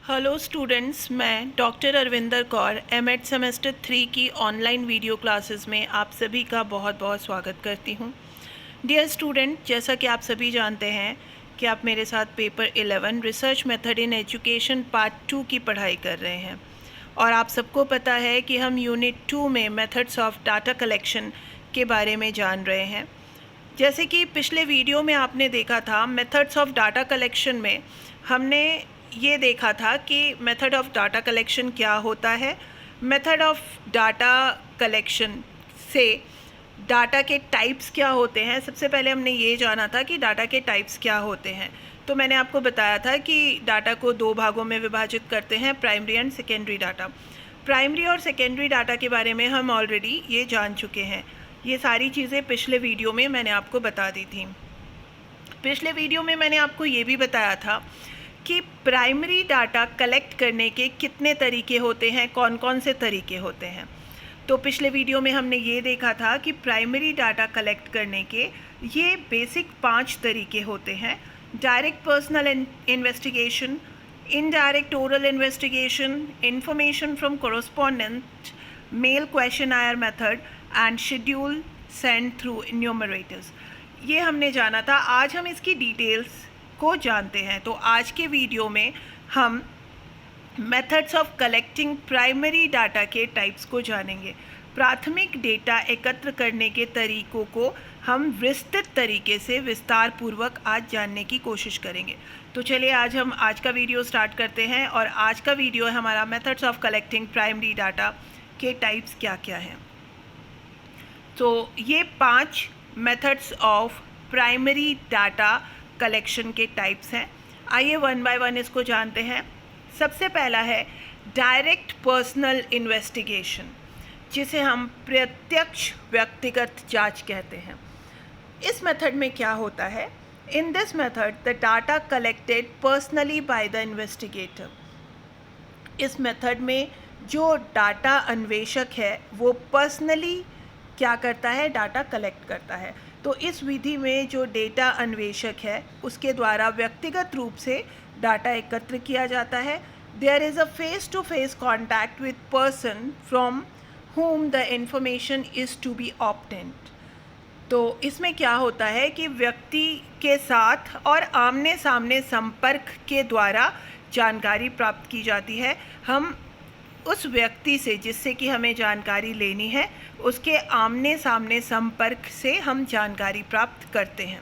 Hello students, मैं doctor Arvinder Kaur M Ed semester 3 की online video classes में आप सभी का बहुत बहुत स्वागत करती हूँ। डियर स्टूडेंट, जैसा कि आप सभी जानते हैं कि आप मेरे साथ paper 11 research method in education part 2 की पढ़ाई कर रहे हैं और आप सबको पता है कि हम यूनिट 2 में मेथड्स ऑफ डाटा कलेक्शन के बारे में जान रहे हैं। जैसे कि पिछले वीडियो में आपने देखा था, मेथड्स ऑफ डाटा कलेक्शन में हमने ये देखा था कि मेथड ऑफ डाटा कलेक्शन क्या होता है। मेथड ऑफ डाटा कलेक्शन से डाटा के टाइप्स क्या होते हैं। सबसे पहले हमने ये जाना था कि डाटा के टाइप्स क्या होते हैं। तो मैंने आपको बताया था कि डाटा को दो भागों में विभाजित करते हैं, primary and secondary data. Primary और सेकेंडरी डाटा के बारे में हम ऑलरेडी ये जान चुके हैं। ये सारी चीज़ें पिछले वीडियो में मैंने आपको बता दी थी। पिछले वीडियो में मैंने आपको ये भी बताया था कि प्राइमरी डाटा कलेक्ट करने के कितने तरीके होते हैं, कौन कौन से तरीके होते हैं। तो पिछले वीडियो में हमने ये देखा था कि प्राइमरी डाटा कलेक्ट करने के ये बेसिक 5 तरीके होते हैं। Direct personal investigation, indirect oral investigation, information from correspondent, mail questionnaire method and schedule send through enumerators. ये हमने जाना था। आज हम इसकी डिटेल्स को जानते हैं। तो आज के वीडियो में हम methods of collecting primary data के टाइप्स को जानेंगे। प्राथमिक डेटा एकत्र करने के तरीकों को हम विस्तृत तरीके से विस्तार पूर्वक आज जानने की कोशिश करेंगे। तो चलिए आज हम आज का वीडियो स्टार्ट करते हैं और आज का वीडियो है हमारा methods of collecting primary data के टाइप्स क्या क्या हैं। तो ये 5 methods of primary data collection के टाइप्स हैं। आइए वन बाय वन इसको जानते हैं। सबसे पहला है डायरेक्ट पर्सनल इन्वेस्टिगेशन, जिसे हम प्रत्यक्ष व्यक्तिगत जांच कहते हैं। इस मेथड में क्या होता है? In this method the data collected personally by the investigator. इस मेथड में जो डाटा अन्वेषक है वो पर्सनली क्या करता है? डाटा कलेक्ट करता है। तो इस विधि में जो डेटा अन्वेषक है उसके द्वारा व्यक्तिगत रूप से डाटा एकत्र किया जाता है। There is a face to face contact with person from whom the information is to be obtained. तो इसमें क्या होता है कि व्यक्ति के साथ और आमने सामने संपर्क के द्वारा जानकारी प्राप्त की जाती है। हम उस व्यक्ति से जिससे कि हमें जानकारी लेनी है उसके आमने सामने संपर्क से हम जानकारी प्राप्त करते हैं।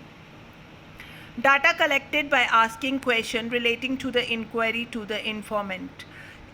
Data collected by asking question relating to the inquiry to the informant.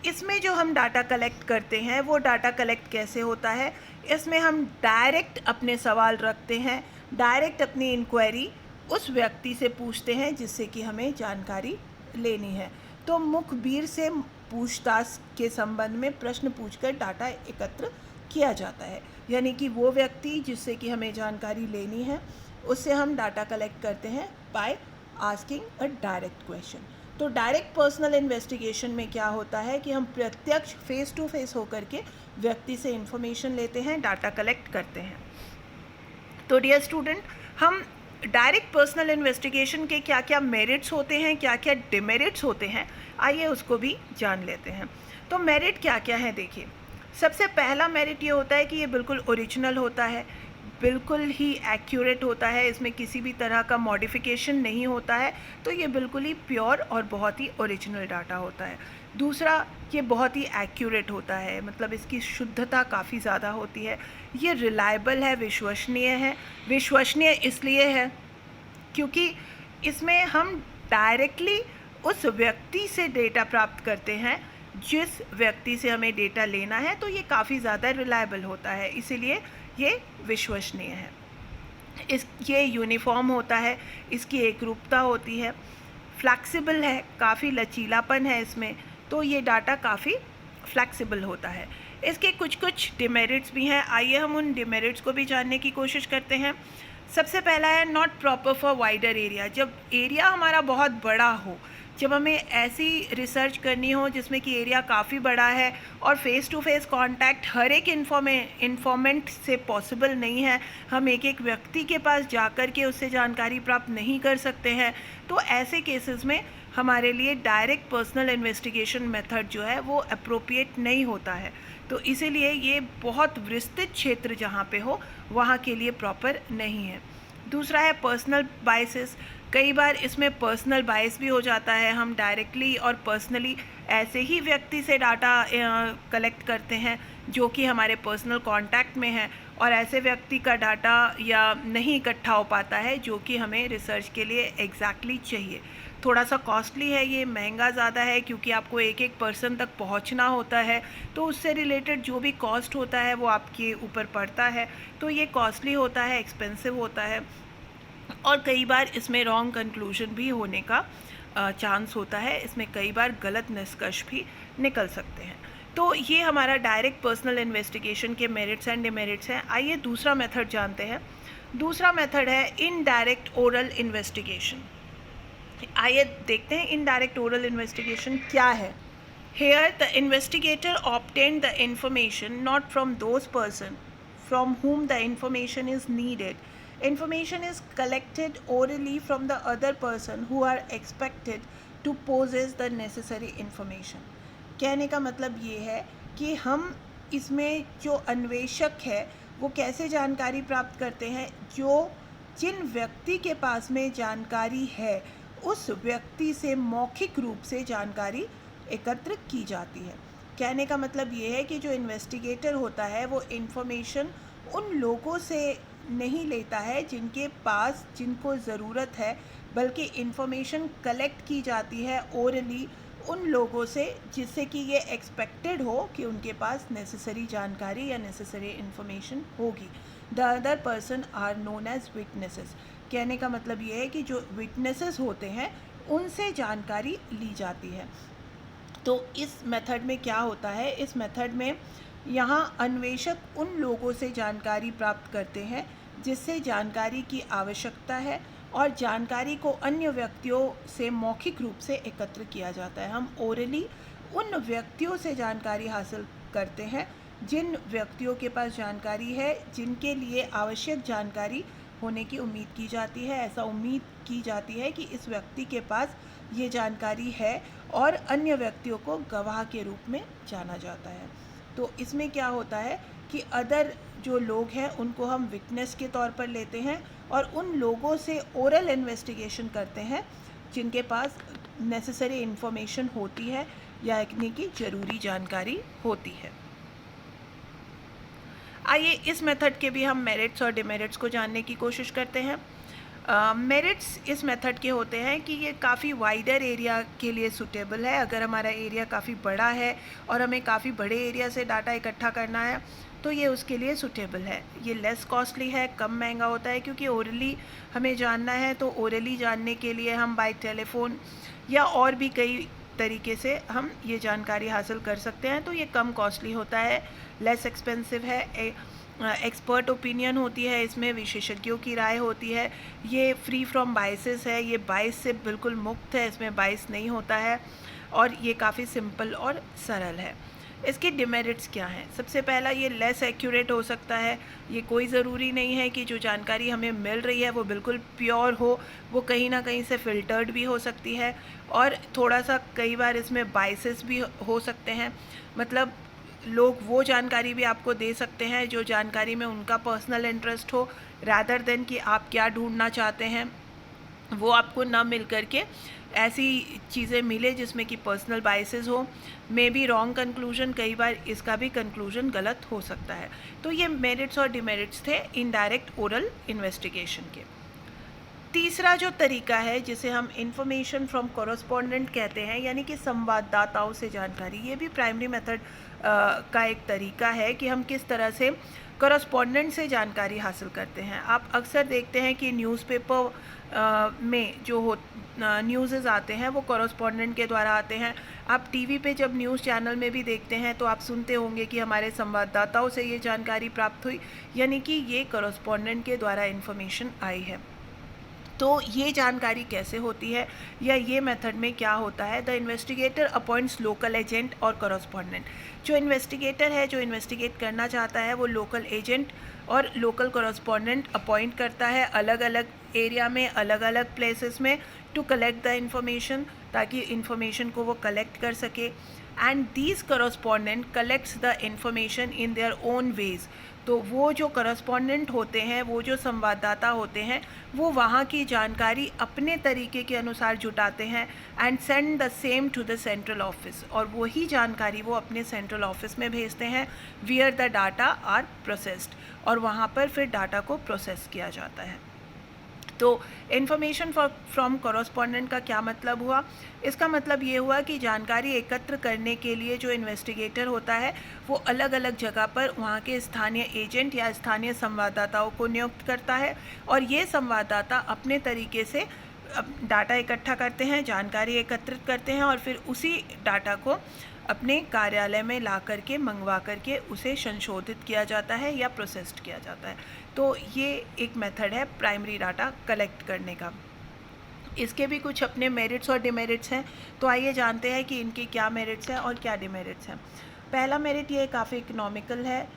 इसमें जो हम डाटा कलेक्ट करते हैं वो डाटा कलेक्ट कैसे होता है? इसमें हम डायरेक्ट अपने सवाल रखते हैं, डायरेक्ट अपनी इंक्वायरी उस व्यक्ति से पूछते हैं जिससे कि हमें जानकारी लेनी है। तो मुखबिर से पूछताछ के संबंध में प्रश्न पूछकर डाटा एकत्र किया जाता है। यानी कि वो व्यक्ति जिससे कि हमें जानकारी लेनी है उससे हम डाटा कलेक्ट करते हैं by asking a direct question. तो डायरेक्ट पर्सनल इन्वेस्टिगेशन में क्या होता है कि हम प्रत्यक्ष फेस टू फेस होकर के व्यक्ति से इंफॉर्मेशन लेते हैं, डाटा कलेक्ट करते हैं। तो डियर स्टूडेंट, हम डायरेक्ट पर्सनल इन्वेस्टिगेशन के क्या क्या मेरिट्स होते हैं, क्या क्या डिमेरिट्स होते हैं, आइए उसको भी जान लेते हैं। तो मेरिट क्या क्या है? देखिए, सबसे पहला मेरिट ये होता है कि ये बिल्कुल ओरिजिनल होता है, बिल्कुल ही एक्यूरेट होता है, इसमें किसी भी तरह का मॉडिफिकेशन नहीं होता है। तो ये बिल्कुल ही प्योर और बहुत ही ओरिजिनल डाटा होता है। दूसरा, ये बहुत ही एक्यूरेट होता है, मतलब इसकी शुद्धता काफ़ी ज़्यादा होती है। ये रिलायबल है, विश्वसनीय है। विश्वसनीय इसलिए है क्योंकि इसमें हम डायरेक्टली उस व्यक्ति से डेटा प्राप्त करते हैं जिस व्यक्ति से हमें डेटा लेना है। तो ये काफ़ी ज़्यादा रिलायबल होता है, इसीलिए ये विश्वसनीय है। ये यूनिफॉर्म होता है, इसकी एकरूपता होती है, फ्लैक्सिबल है, काफ़ी लचीलापन है इसमें। तो ये डाटा काफ़ी फ्लैक्सिबल होता है। इसके कुछ कुछ डिमेरिट्स भी हैं। आइए हम उन डिमेरिट्स को भी जानने की कोशिश करते हैं। सबसे पहला है not proper for wider area. जब एरिया हमारा बहुत बड़ा हो, जब हमें ऐसी रिसर्च करनी हो जिसमें कि एरिया काफ़ी बड़ा है और फेस टू फेस कांटेक्ट हर एक इन्फॉर्मेंट से पॉसिबल नहीं है, हम एक एक व्यक्ति के पास जाकर के उससे जानकारी प्राप्त नहीं कर सकते हैं, तो ऐसे केसेस में हमारे लिए डायरेक्ट पर्सनल इन्वेस्टिगेशन मेथड जो है वो अप्रोप्रिएट नहीं होता है। तो इसीलिए ये बहुत विस्तृत क्षेत्र जहाँ पे हो वहाँ के लिए प्रॉपर नहीं है। दूसरा है पर्सनल बायसेस। कई बार इसमें पर्सनल बायस भी हो जाता है। हम डायरेक्टली और पर्सनली ऐसे ही व्यक्ति से डाटा कलेक्ट करते हैं जो कि हमारे पर्सनल कांटेक्ट में है, और ऐसे व्यक्ति का डाटा या नहीं इकट्ठा हो पाता है जो कि हमें रिसर्च के लिए एग्जैक्टली चाहिए। थोड़ा सा कॉस्टली है, ये महंगा ज़्यादा है क्योंकि आपको एक एक पर्सन तक पहुंचना होता है, तो उससे रिलेटेड जो भी कॉस्ट होता है वो आपके ऊपर पड़ता है। तो ये कॉस्टली होता है, एक्सपेंसिव होता है, और कई बार इसमें रॉन्ग कंक्लूजन भी होने का चांस होता है। इसमें कई बार गलत निष्कर्ष भी निकल सकते हैं। तो ये हमारा डायरेक्ट पर्सनल इन्वेस्टिगेशन के मेरिट्स एंड डिमेरिट्स हैं। आइए दूसरा मेथड जानते हैं। दूसरा मेथड है इनडायरेक्ट ओरल इन्वेस्टिगेशन। आइए देखते हैं इनडायरेक्ट ओरल इन्वेस्टिगेशन क्या है। Here the investigator obtained the information not from those person from whom the information is needed. Information is collected orally from the other person who are expected to possess the necessary information. कहने का मतलब ये है कि हम इसमें जो अन्वेषक है वो कैसे जानकारी प्राप्त करते हैं, जो जिन व्यक्ति के पास में जानकारी है उस व्यक्ति से मौखिक रूप से जानकारी एकत्र की जाती है। कहने का मतलब ये है कि जो इन्वेस्टिगेटर होता है वो इन्फॉर्मेशन उन लोगों से नहीं लेता है जिनके पास जिनको ज़रूरत है, बल्कि इन्फॉर्मेशन कलेक्ट की जाती है ओरली उन लोगों से जिससे कि ये एक्सपेक्टेड हो कि उनके पास नेसेसरी जानकारी या नेसेसरी इन्फॉर्मेशन होगी। The other person are known as witnesses. कहने का मतलब ये है कि जो विटनेसेस होते हैं उनसे जानकारी ली जाती है। तो इस मेथड में क्या होता है, इस मेथड में यहाँ अन्वेषक उन लोगों से जानकारी प्राप्त करते हैं जिससे जानकारी की आवश्यकता है, और जानकारी को अन्य व्यक्तियों से मौखिक रूप से एकत्र किया जाता है। हम ओरली उन व्यक्तियों से जानकारी हासिल करते हैं जिन व्यक्तियों के पास जानकारी है, जिनके लिए आवश्यक जानकारी होने की उम्मीद की जाती है। ऐसा उम्मीद की जाती है कि इस व्यक्ति के पास ये जानकारी है, और अन्य व्यक्तियों को गवाह के रूप में जाना जाता है। तो इसमें क्या होता है कि अदर जो लोग हैं उनको हम विटनेस के तौर पर लेते हैं और उन लोगों से ओरल इन्वेस्टिगेशन करते हैं जिनके पास नेसेसरी इन्फॉर्मेशन होती है या यानी कि ज़रूरी जानकारी होती है। आइए इस मेथड के भी हम मेरिट्स और डिमेरिट्स को जानने की कोशिश करते हैं। मेरिट्स इस मेथड के होते हैं कि ये काफ़ी वाइडर एरिया के लिए सूटेबल है। अगर हमारा एरिया काफ़ी बड़ा है और हमें काफ़ी बड़े एरिया से डाटा इकट्ठा करना है तो ये उसके लिए सूटेबल है। ये लेस कॉस्टली है, कम महंगा होता है, क्योंकि ओरली हमें जानना है तो ओरली जानने के लिए हम बाय टेलीफोन या और भी कई तरीके से हम ये जानकारी हासिल कर सकते हैं। तो ये कम कॉस्टली होता है, लेस एक्सपेंसिव है, एक्सपर्ट ओपिनियन होती है, इसमें विशेषज्ञों की राय होती है, ये फ्री फ्रॉम बाइसेस है, ये बाइस से बिल्कुल मुक्त है, इसमें बाइस नहीं होता है, और ये काफ़ी सिंपल और सरल है। इसके डिमेरिट्स क्या हैं? सबसे पहला, ये लेस एक्यूरेट हो सकता है। ये कोई ज़रूरी नहीं है कि जो जानकारी हमें मिल रही है वो बिल्कुल प्योर हो, वो कहीं ना कहीं से फ़िल्टर्ड भी हो सकती है, और थोड़ा सा कई बार इसमें बाइसेस भी हो सकते हैं। मतलब लोग वो जानकारी भी आपको दे सकते हैं जो जानकारी में उनका पर्सनल इंटरेस्ट हो, रादर देन कि आप क्या ढूंढना चाहते हैं वो आपको ना मिल करके ऐसी चीज़ें मिले जिसमें कि पर्सनल बाइसेस हो, मे बी रॉन्ग कंक्लूजन, कई बार इसका भी कंक्लूजन गलत हो सकता है। तो ये मेरिट्स और डिमेरिट्स थे इनडायरेक्ट ओरल इन्वेस्टिगेशन के। तीसरा जो तरीका है जिसे हम इंफॉर्मेशन फ्रॉम कॉरेस्पॉन्डेंट कहते हैं, यानी कि संवाददाताओं से जानकारी, ये भी प्राइमरी मेथड का एक तरीका है कि हम किस तरह से कॉरेस्पॉन्डेंट से जानकारी हासिल करते हैं। आप अक्सर देखते हैं कि न्यूज़पेपर में जो न्यूज़ आते हैं वो कॉरेस्पॉन्डेंट के द्वारा आते हैं। आप टीवी पे जब न्यूज़ चैनल में भी देखते हैं तो आप सुनते होंगे कि हमारे संवाददाताओं से ये जानकारी प्राप्त हुई, यानी कि ये कॉरेस्पॉन्डेंट के द्वारा इन्फॉर्मेशन आई है। तो ये जानकारी कैसे होती है या ये मेथड में क्या होता है? The investigator appoints local agent और कॉरेस्पॉन्डेंट। जो इन्वेस्टिगेटर है, जो इन्वेस्टिगेट करना चाहता है, वो लोकल एजेंट और लोकल कॉरेस्पॉन्डेंट अपॉइंट करता है अलग अलग एरिया में, अलग अलग प्लेसेस में, टू कलेक्ट द इन्फॉर्मेशन, ताकि इन्फॉर्मेशन को वो कलेक्ट कर सके। And these correspondent collects the information in their own ways. तो वो जो करस्पॉन्डेंट होते हैं, वो जो संवाददाता होते हैं, वो वहाँ की जानकारी अपने तरीके के अनुसार जुटाते हैं and send the same to the central office, और वही जानकारी वो अपने सेंट्रल ऑफिस में भेजते हैं where the data are processed, और वहाँ पर फिर डाटा को प्रोसेस किया जाता है। तो इन्फॉर्मेशन फ्रॉम कॉरस्पॉन्डेंट का क्या मतलब हुआ? इसका मतलब ये हुआ कि जानकारी एकत्र करने के लिए जो इन्वेस्टिगेटर होता है वो अलग अलग जगह पर वहाँ के स्थानीय एजेंट या स्थानीय संवाददाताओं को नियुक्त करता है, और ये संवाददाता अपने तरीके से डाटा इकट्ठा करते हैं, जानकारी एकत्रित करते हैं, और फिर उसी डाटा को अपने कार्यालय में ला करके मंगवा करके उसे संशोधित किया जाता है या प्रोसेस्ड किया जाता है। तो ये एक मेथड है प्राइमरी डाटा कलेक्ट करने का। इसके भी कुछ अपने मेरिट्स और डिमेरिट्स हैं, तो आइए जानते हैं कि इनके क्या मेरिट्स हैं और क्या डिमेरिट्स हैं। पहला मेरिट ये काफ़ी इकोनॉमिकल है।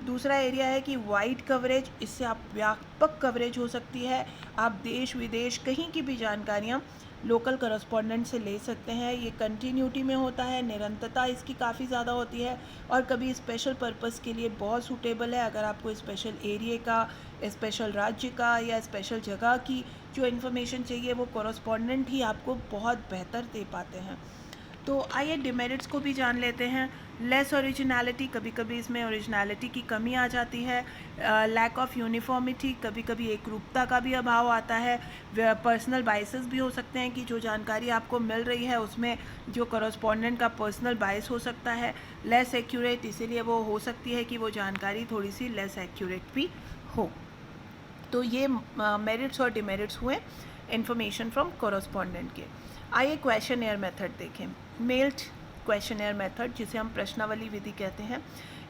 दूसरा एरिया है कि वाइड कवरेज, इससे आप व्यापक कवरेज हो सकती है, आप देश विदेश कहीं की भी जानकारियाँ लोकल करस्पॉन्डेंट से ले सकते हैं। ये कंटिन्यूटी में होता है, निरंतरता इसकी काफ़ी ज़्यादा होती है, और कभी स्पेशल पर्पस के लिए बहुत सूटेबल है। अगर आपको स्पेशल एरिया का, स्पेशल राज्य का या स्पेशल जगह की जो इन्फॉर्मेशन चाहिए, वो करस्पॉन्डेंट ही आपको बहुत बेहतर दे पाते हैं। तो आइए डिमेरिट्स को भी जान लेते हैं। लेस ओरिजिनलिटी, कभी कभी इसमें ओरिजिनलिटी की कमी आ जाती है। लैक ऑफ यूनिफॉर्मिटी, कभी कभी एक रूपता का भी अभाव आता है। पर्सनल बाइसेस भी हो सकते हैं कि जो जानकारी आपको मिल रही है उसमें जो करस्पॉन्डेंट का पर्सनल बाइस हो सकता है। लेस एक्यूरेट, इसीलिए वो हो सकती है कि वो जानकारी थोड़ी सी लेस एक्यूरेट भी हो। तो ये मेरिट्स और डिमेरिट्स हुए इन्फॉर्मेशन फ्रॉम करस्पॉन्डेंट के। आइए क्वेश्चनएयर मेथड देखें। मेल्ड क्वेश्चनएयर मेथड, जिसे हम प्रश्नावली विधि कहते हैं,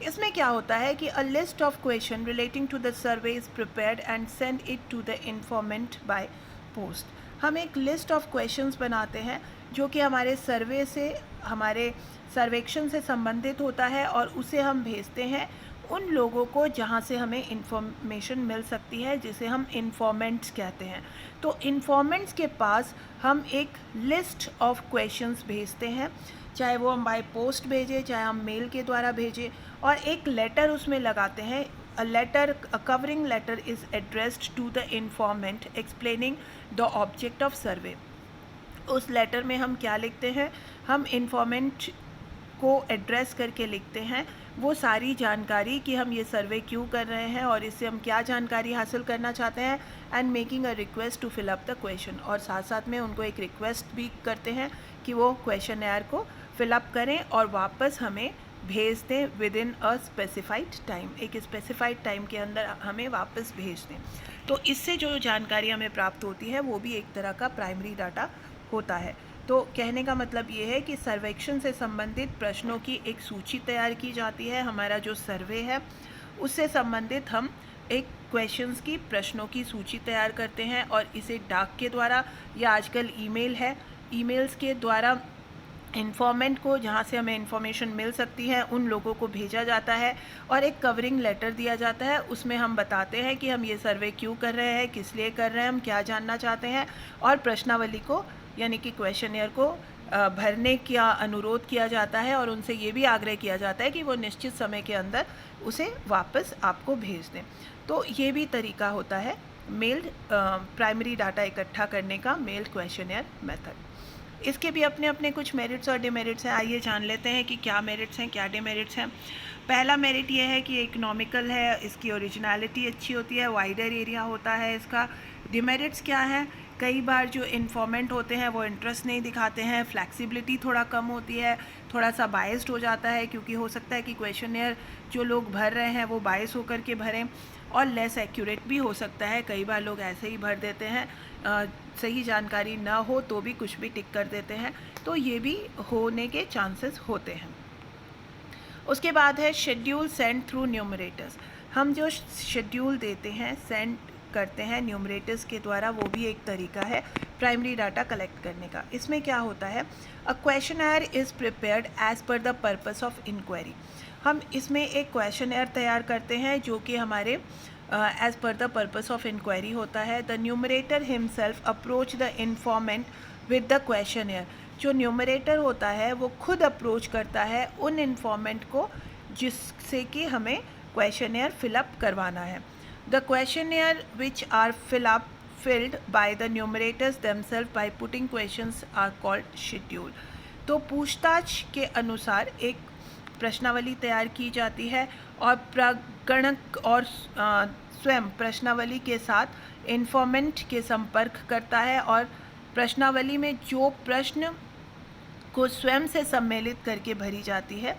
इसमें क्या होता है कि a list of question relating to the survey is prepared and send it to the informant by post. हम एक लिस्ट ऑफ क्वेश्चंस बनाते हैं जो कि हमारे सर्वे से, हमारे सर्वेक्षण से संबंधित होता है, और उसे हम भेजते हैं उन लोगों को जहाँ से हमें इन्फॉर्मेशन मिल सकती है, जिसे हम इन्फॉर्मेंट्स कहते हैं। तो इन्फॉर्मेंट्स के पास हम एक लिस्ट ऑफ क्वेश्चंस भेजते हैं, चाहे वो हम बाय पोस्ट भेजें, चाहे हम मेल के द्वारा भेजें, और एक लेटर उसमें लगाते हैं। a covering letter is addressed to the informant explaining the object of survey। उस लेटर में हम क्या लिखते हैं? हम इन्फॉर्मेंट को एड्रेस करके लिखते हैं वो सारी जानकारी कि हम ये सर्वे क्यों कर रहे हैं और इससे हम क्या जानकारी हासिल करना चाहते हैं, and making a request to fill up the question. और साथ साथ में उनको एक रिक्वेस्ट भी करते हैं कि वो क्वेश्चनएयर को फिलअप करें और वापस हमें भेज दें with in a specified time. एक स्पेसिफाइड टाइम के अंदर हमें वापस भेज दें। तो इससे जो जानकारी हमें प्राप्त होती है वो भी एक तरह का प्राइमरी डाटा होता है। तो कहने का मतलब ये है कि सर्वेक्षण से संबंधित प्रश्नों की एक सूची तैयार की जाती है। हमारा जो सर्वे है उससे संबंधित हम एक क्वेश्चंस की, प्रश्नों की सूची तैयार करते हैं और इसे डाक के द्वारा या आजकल ईमेल है, ईमेल्स के द्वारा इन्फॉर्मेंट को, जहाँ से हमें इन्फॉर्मेशन मिल सकती है, उन लोगों को भेजा जाता है और एक कवरिंग लेटर दिया जाता है। उसमें हम बताते हैं कि हम ये सर्वे क्यों कर रहे हैं, किस लिए कर रहे हैं, हम क्या जानना चाहते हैं, और प्रश्नावली को यानी कि क्वेश्चनएयर को भरने का अनुरोध किया जाता है और उनसे ये भी आग्रह किया जाता है कि वो निश्चित समय के अंदर उसे वापस आपको भेज दें। तो ये भी तरीका होता है मेल्ड प्राइमरी डाटा इकट्ठा करने का, मेल्ड क्वेश्चनएयर मेथड। इसके भी अपने अपने कुछ मेरिट्स और डिमेरिट्स हैं। आइए जान लेते हैं कि क्या मेरिट्स हैं, क्या डिमेरिट्स हैं। पहला मेरिट ये है कि इकोनॉमिकल है, इसकी ओरिजिनलिटी अच्छी होती है, वाइडर एरिया होता है इसका। डिमेरिट्स क्या है? कई बार जो इन्फॉर्मेंट होते हैं वो इंटरेस्ट नहीं दिखाते हैं, फ्लैक्सिबिलिटी थोड़ा कम होती है, थोड़ा सा बायस्ड हो जाता है, क्योंकि हो सकता है कि क्वेश्चनएयर जो लोग भर रहे हैं वो बायस होकर के भरें, और लेस एक्यूरेट भी हो सकता है। कई बार लोग ऐसे ही भर देते हैं, सही जानकारी ना हो तो भी कुछ भी टिक कर देते हैं, तो ये भी होने के चांसेस होते हैं। उसके बाद है शेड्यूल सेंड थ्रू न्यूमरेटर्स। हम जो शेड्यूल देते हैं, सेंड करते हैं न्यूमरेटर्स के द्वारा, वो भी एक तरीका है प्राइमरी डाटा कलेक्ट करने का। इसमें क्या होता है? A questionnaire is prepared as per the purpose of inquiry. हम इसमें एक क्वेश्चनएयर तैयार करते हैं जो कि हमारे as per the purpose of inquiry होता है। The enumerator himself approach the informant with the questionnaire. जो न्यूमरेटर होता है वो खुद अप्रोच करता है उन इन्फॉर्मेंट को जिससे कि हमें क्वेश्चनर फिलअप करवाना है। The questionnaire which are filled by the numerators themselves by putting questions are called schedule। तो पूछताछ के अनुसार एक प्रश्नावली तैयार की जाती है और प्रगणक और स्वयं प्रश्नावली के साथ इन्फॉर्मेंट के संपर्क करता है और प्रश्नावली में जो प्रश्न को स्वयं से सम्मिलित करके भरी जाती है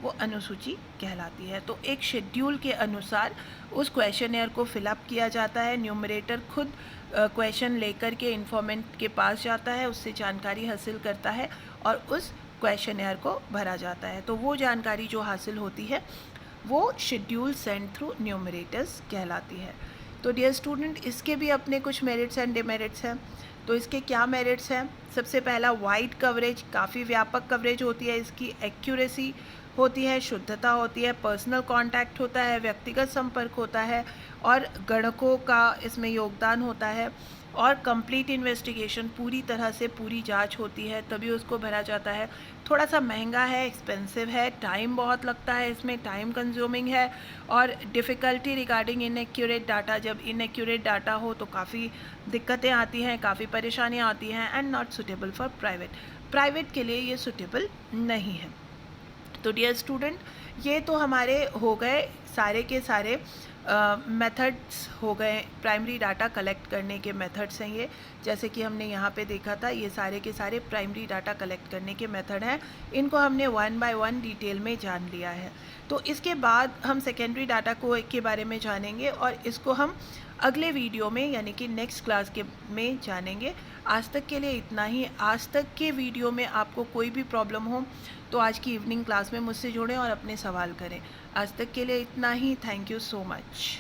वो अनुसूची कहलाती है। तो एक शेड्यूल के अनुसार उस क्वेश्चनर को फिलअप किया जाता है। न्यूमरेटर खुद क्वेश्चन लेकर के इन्फॉर्मेंट के पास जाता है, उससे जानकारी हासिल करता है और उस क्वेश्चनर को भरा जाता है। तो वो जानकारी जो हासिल होती है वो शेड्यूल सेंड थ्रू न्यूमरेटर्स कहलाती है। तो डियर स्टूडेंट, इसके भी अपने कुछ मेरिट्स एंड डिमेरिट्स हैं। तो इसके क्या मेरिट्स हैं? सबसे पहला, वाइड कवरेज, काफ़ी व्यापक कवरेज होती है इसकी। एक्यूरेसी होती है, शुद्धता होती है, पर्सनल कांटेक्ट होता है, व्यक्तिगत संपर्क होता है और गणकों का इसमें योगदान होता है और कंप्लीट इन्वेस्टिगेशन, पूरी तरह से पूरी जांच होती है तभी उसको भरा जाता है। थोड़ा सा महंगा है, एक्सपेंसिव है, टाइम बहुत लगता है इसमें, टाइम कंज्यूमिंग है और डिफ़िकल्टी रिगार्डिंग इनएक्यूरेट डाटा। जब इनएक्यूरेट डाटा हो तो काफ़ी दिक्कतें आती हैं, काफ़ी परेशानियाँ आती हैं and not suitable for private के लिए ये सुटेबल नहीं है। तो डियर स्टूडेंट, ये तो हमारे हो गए सारे के सारे मेथड्स हो गए, प्राइमरी डाटा कलेक्ट करने के मेथड्स हैं ये। जैसे कि हमने यहाँ पे देखा था, ये सारे के सारे प्राइमरी डाटा कलेक्ट करने के मेथड हैं। इनको हमने वन बाय वन डिटेल में जान लिया है। तो इसके बाद हम सेकेंडरी डाटा को के बारे में जानेंगे और इसको हम अगले वीडियो में यानी कि नेक्स्ट क्लास के में जानेंगे। आज तक के लिए इतना ही। आज तक के वीडियो में आपको कोई भी प्रॉब्लम हो तो आज की इवनिंग क्लास में मुझसे जुड़ें और अपने सवाल करें। आज तक के लिए इतना ही। Thank you so much.